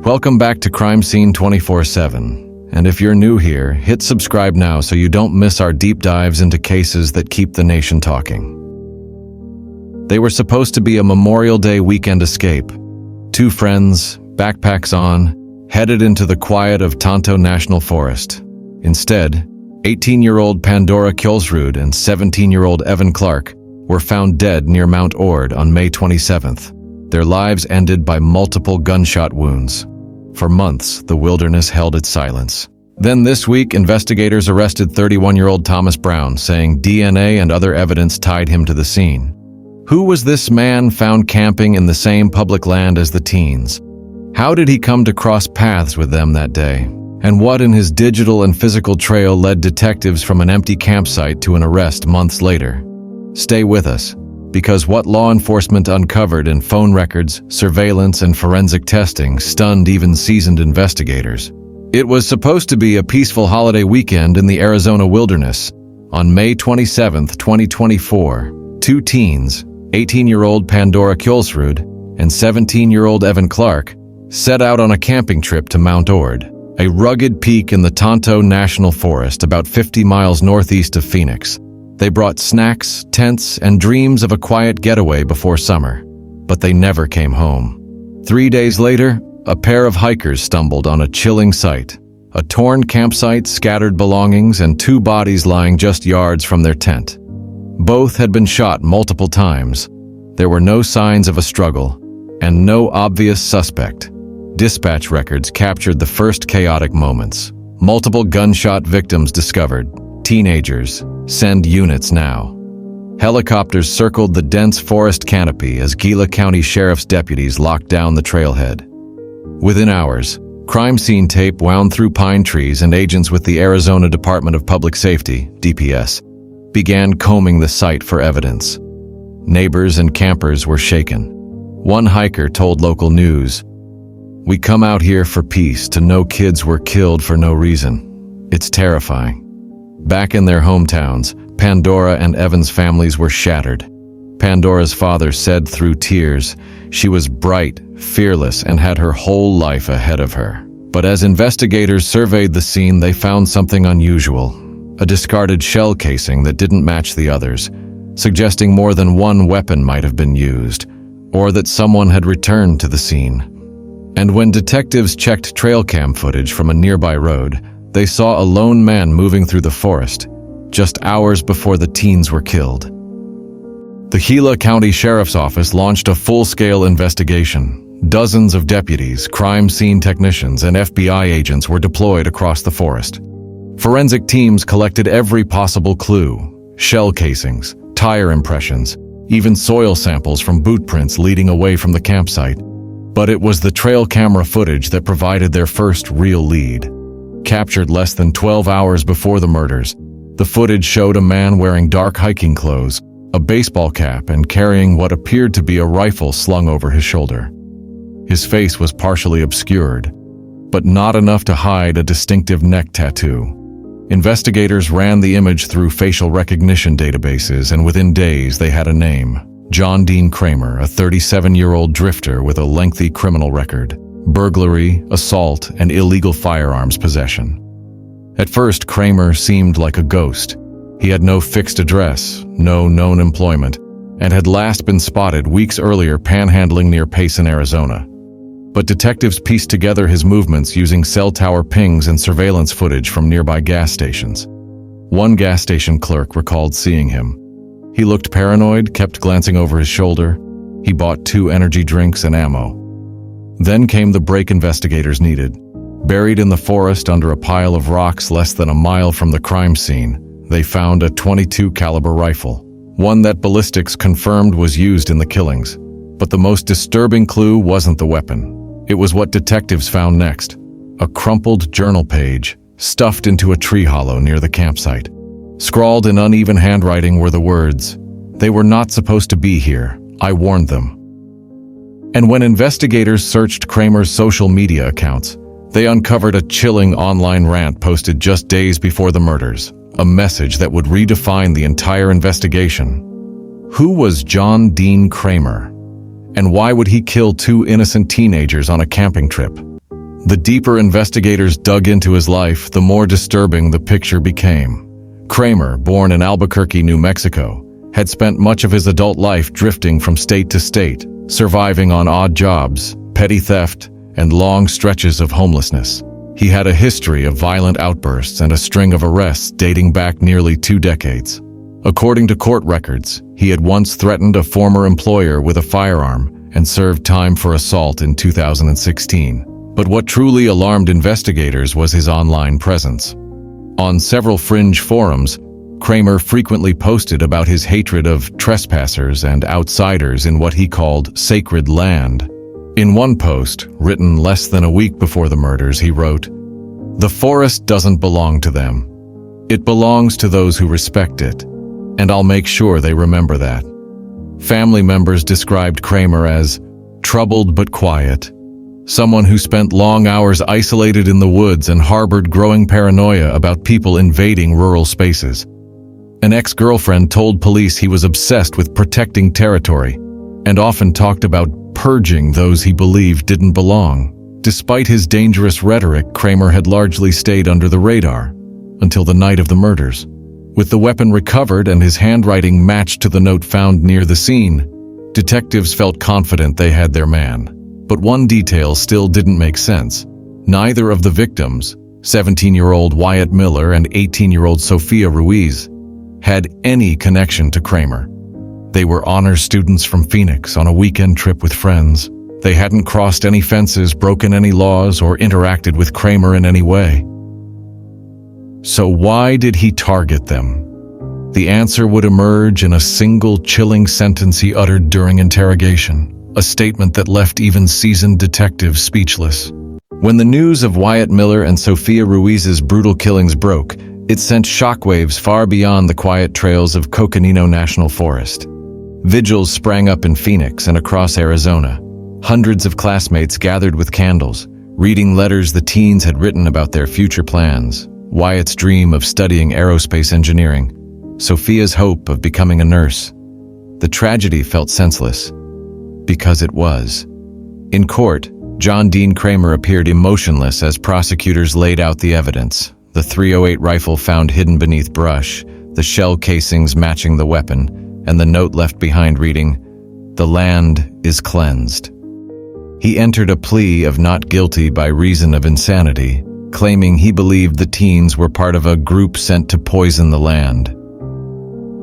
Welcome back to Crime Scene 24/7. And if you're new here, hit subscribe now so you don't miss our deep dives into cases that keep the nation talking. They were supposed to be a Memorial Day weekend escape. Two friends, backpacks on, headed into the quiet of Tonto National Forest. Instead, 18-year-old Pandora Kjolsrud and 17-year-old Evan Clark were found dead near Mount Ord on May 27th. Their lives ended by multiple gunshot wounds. For months, the wilderness held its silence. Then this week, investigators arrested 31-year-old Thomas Brown, saying DNA and other evidence tied him to the scene. Who was this man found camping in the same public land as the teens? How did he come to cross paths with them that day? And what in his digital and physical trail led detectives from an empty campsite to an arrest months later? Stay with us, because what law enforcement uncovered in phone records, surveillance, and forensic testing stunned even seasoned investigators. It was supposed to be a peaceful holiday weekend in the Arizona wilderness. On May 27, 2024, two teens, 18-year-old Pandora Kjolsrud and 17-year-old Evan Clark, set out on a camping trip to Mount Ord, a rugged peak in the Tonto National Forest about 50 miles northeast of Phoenix. They brought snacks, tents, and dreams of a quiet getaway before summer, but they never came home. 3 days later, a pair of hikers stumbled on a chilling sight: a torn campsite, scattered belongings, and two bodies lying just yards from their tent. Both had been shot multiple times. There were no signs of a struggle, and no obvious suspect. Dispatch records captured the first chaotic moments. Multiple gunshot victims discovered. Teenagers. Send units now. Helicopters circled the dense forest canopy as Gila County Sheriff's deputies locked down the trailhead. Within hours, crime scene tape wound through pine trees, and agents with the Arizona Department of Public Safety, DPS, began combing the site for evidence. Neighbors and campers were shaken. One hiker told local news, "We come out here for peace to know kids were killed for no reason. It's terrifying." Back in their hometowns, Pandora and Evan's families were shattered. Pandora's father said through tears she was bright, fearless, and had her whole life ahead of her. But as investigators surveyed the scene, they found something unusual: a discarded shell casing that didn't match the others, suggesting more than one weapon might have been used, or that someone had returned to the scene. And when detectives checked trail cam footage from a nearby road, they saw a lone man moving through the forest, just hours before the teens were killed. The Gila County Sheriff's Office launched a full-scale investigation. Dozens of deputies, crime scene technicians, and FBI agents were deployed across the forest. Forensic teams collected every possible clue: shell casings, tire impressions, even soil samples from boot prints leading away from the campsite. But it was the trail camera footage that provided their first real lead. Captured less than 12 hours before the murders, the footage showed a man wearing dark hiking clothes, a baseball cap, and carrying what appeared to be a rifle slung over his shoulder. His face was partially obscured, but not enough to hide a distinctive neck tattoo. Investigators ran the image through facial recognition databases, and within days they had a name: John Dean Kraemer, a 37-year-old drifter with a lengthy criminal record: burglary, assault, and illegal firearms possession. At first, Kraemer seemed like a ghost. He had no fixed address, no known employment, and had last been spotted weeks earlier panhandling near Payson, Arizona. But detectives pieced together his movements using cell tower pings and surveillance footage from nearby gas stations. One gas station clerk recalled seeing him. He looked paranoid, kept glancing over his shoulder. He bought 2 energy drinks and ammo. Then came the break investigators needed. Buried in the forest under a pile of rocks less than a mile from the crime scene, they found a .22 caliber rifle, one that ballistics confirmed was used in the killings. But the most disturbing clue wasn't the weapon. It was what detectives found next: a crumpled journal page stuffed into a tree hollow near the campsite. Scrawled in uneven handwriting were the words, "They were not supposed to be here. I warned them." And when investigators searched Kraemer's social media accounts, they uncovered a chilling online rant posted just days before the murders, a message that would redefine the entire investigation. Who was John Dean Kraemer? And why would he kill 2 innocent teenagers on a camping trip? The deeper investigators dug into his life, the more disturbing the picture became. Kraemer, born in Albuquerque, New Mexico, had spent much of his adult life drifting from state to state, surviving on odd jobs, petty theft, and long stretches of homelessness. He had a history of violent outbursts and a string of arrests dating back nearly 2 decades. According to court records, he had once threatened a former employer with a firearm and served time for assault in 2016. But what truly alarmed investigators was his online presence. On several fringe forums, Kraemer frequently posted about his hatred of trespassers and outsiders in what he called sacred land. In one post, written less than a week before the murders, he wrote, "The forest doesn't belong to them. It belongs to those who respect it, and I'll make sure they remember that." Family members described Kraemer as troubled but quiet, someone who spent long hours isolated in the woods and harbored growing paranoia about people invading rural spaces. An ex-girlfriend told police he was obsessed with protecting territory and often talked about purging those he believed didn't belong. Despite his dangerous rhetoric, Kraemer had largely stayed under the radar until the night of the murders. With the weapon recovered and his handwriting matched to the note found near the scene, detectives felt confident they had their man. But one detail still didn't make sense. Neither of the victims, 17-year-old Wyatt Miller and 18-year-old Sophia Ruiz, had any connection to Kraemer. They were honors students from Phoenix on a weekend trip with friends. They hadn't crossed any fences, broken any laws, or interacted with Kraemer in any way. So why did he target them? The answer would emerge in a single chilling sentence he uttered during interrogation, a statement that left even seasoned detectives speechless. When the news of Wyatt Miller and Sophia Ruiz's brutal killings broke, it sent shockwaves far beyond the quiet trails of Coconino National Forest. Vigils sprang up in Phoenix and across Arizona. Hundreds of classmates gathered with candles, reading letters the teens had written about their future plans. Wyatt's dream of studying aerospace engineering, Sophia's hope of becoming a nurse. The tragedy felt senseless, because it was. In court, John Dean Kraemer appeared emotionless as prosecutors laid out the evidence. The .308 rifle found hidden beneath brush, the shell casings matching the weapon, and the note left behind reading, "The land is cleansed." He entered a plea of not guilty by reason of insanity, claiming he believed the teens were part of a group sent to poison the land.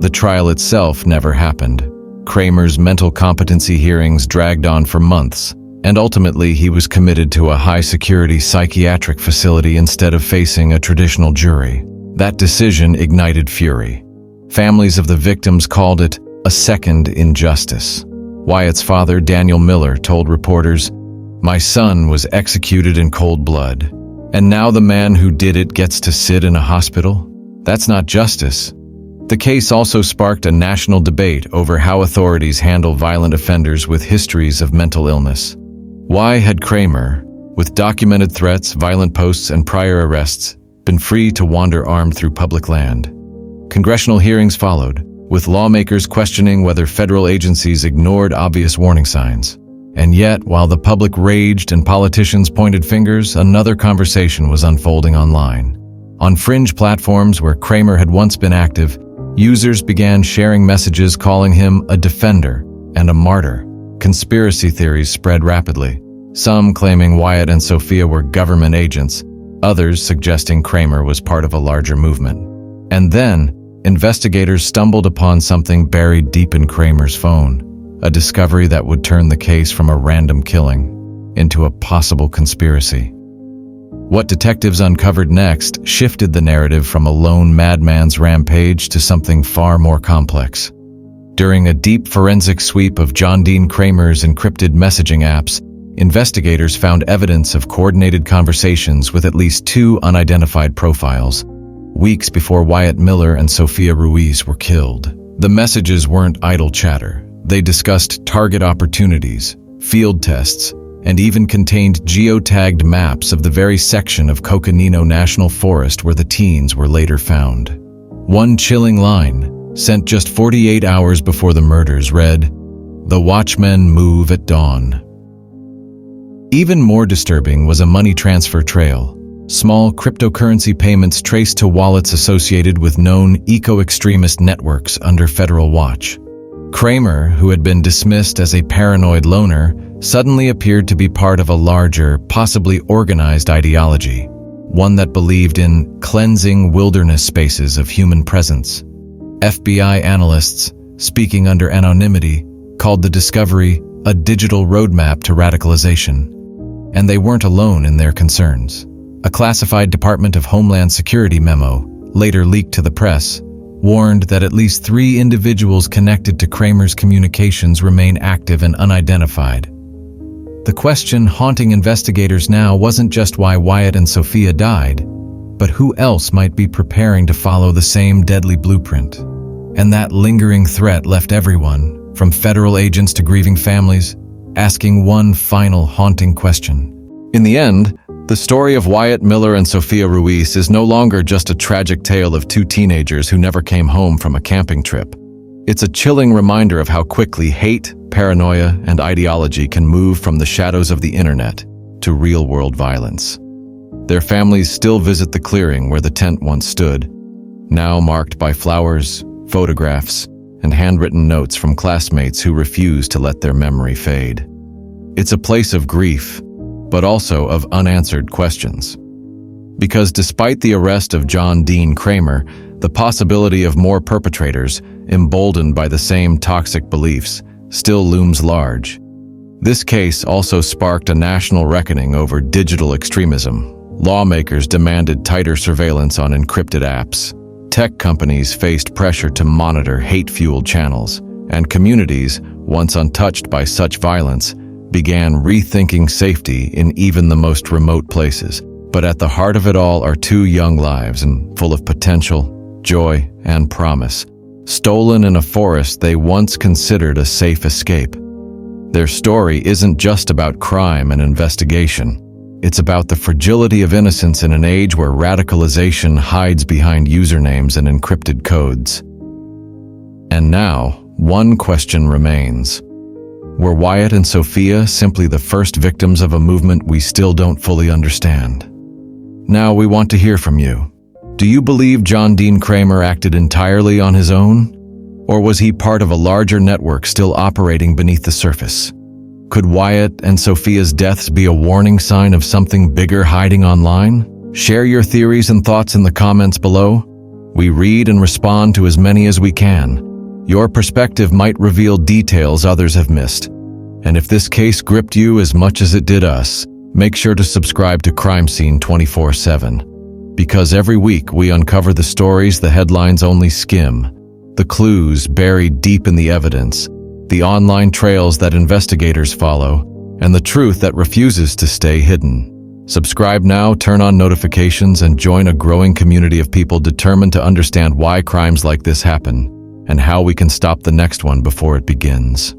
The trial itself never happened. Kraemer's mental competency hearings dragged on for months, and ultimately he was committed to a high-security psychiatric facility instead of facing a traditional jury. That decision ignited fury. Families of the victims called it a second injustice. Wyatt's father, Daniel Miller, told reporters, "My son was executed in cold blood, and now the man who did it gets to sit in a hospital? That's not justice." The case also sparked a national debate over how authorities handle violent offenders with histories of mental illness. Why had Kraemer, with documented threats, violent posts, and prior arrests, been free to wander armed through public land? Congressional hearings followed, with lawmakers questioning whether federal agencies ignored obvious warning signs. And yet, while the public raged and politicians pointed fingers, another conversation was unfolding online. On fringe platforms where Kraemer had once been active, users began sharing messages calling him a defender and a martyr. Conspiracy theories spread rapidly, some claiming Wyatt and Sophia were government agents, others suggesting Kraemer was part of a larger movement. And then, investigators stumbled upon something buried deep in Kraemer's phone, a discovery that would turn the case from a random killing into a possible conspiracy. What detectives uncovered next shifted the narrative from a lone madman's rampage to something far more complex. During a deep forensic sweep of John Dean Kraemer's encrypted messaging apps, investigators found evidence of coordinated conversations with at least 2 unidentified profiles, weeks before Wyatt Miller and Sophia Ruiz were killed. The messages weren't idle chatter. They discussed target opportunities, field tests, and even contained geotagged maps of the very section of Coconino National Forest where the teens were later found. One chilling line, sent just 48 hours before the murders, read, "The watchmen move at dawn." Even more disturbing was a money transfer trail. Small cryptocurrency payments traced to wallets associated with known eco-extremist networks under federal watch. Kraemer, who had been dismissed as a paranoid loner, suddenly appeared to be part of a larger, possibly organized ideology, one that believed in cleansing wilderness spaces of human presence. FBI analysts, speaking under anonymity, called the discovery a digital roadmap to radicalization. And they weren't alone in their concerns. A classified Department of Homeland Security memo, later leaked to the press, warned that at least 3 individuals connected to Kraemer's communications remain active and unidentified. The question haunting investigators now wasn't just why Wyatt and Sophia died, but who else might be preparing to follow the same deadly blueprint. And that lingering threat left everyone, from federal agents to grieving families, asking one final haunting question. In the end, the story of Wyatt Miller and Sophia Ruiz is no longer just a tragic tale of 2 teenagers who never came home from a camping trip. It's a chilling reminder of how quickly hate, paranoia, and ideology can move from the shadows of the internet to real-world violence. Their families still visit the clearing where the tent once stood, now marked by flowers, photographs, and handwritten notes from classmates who refuse to let their memory fade. It's a place of grief, but also of unanswered questions. Because despite the arrest of John Dean Kraemer, the possibility of more perpetrators, emboldened by the same toxic beliefs, still looms large. This case also sparked a national reckoning over digital extremism. Lawmakers demanded tighter surveillance on encrypted apps. Tech companies faced pressure to monitor hate-fueled channels, and communities, once untouched by such violence, began rethinking safety in even the most remote places. But at the heart of it all are 2 young lives, and full of potential, joy, and promise, stolen in a forest they once considered a safe escape. Their story isn't just about crime and investigation. It's about the fragility of innocence in an age where radicalization hides behind usernames and encrypted codes. And now, one question remains. Were Wyatt and Sophia simply the first victims of a movement we still don't fully understand? Now we want to hear from you. Do you believe John Dean Kraemer acted entirely on his own? Or was he part of a larger network still operating beneath the surface? Could Wyatt and Sophia's deaths be a warning sign of something bigger hiding online? Share your theories and thoughts in the comments below. We read and respond to as many as we can. Your perspective might reveal details others have missed. And if this case gripped you as much as it did us, make sure to subscribe to Crime Scene 24/7. Because every week we uncover the stories the headlines only skim, the clues buried deep in the evidence, the online trails that investigators follow, and the truth that refuses to stay hidden. Subscribe now, turn on notifications, and join a growing community of people determined to understand why crimes like this happen and how we can stop the next one before it begins.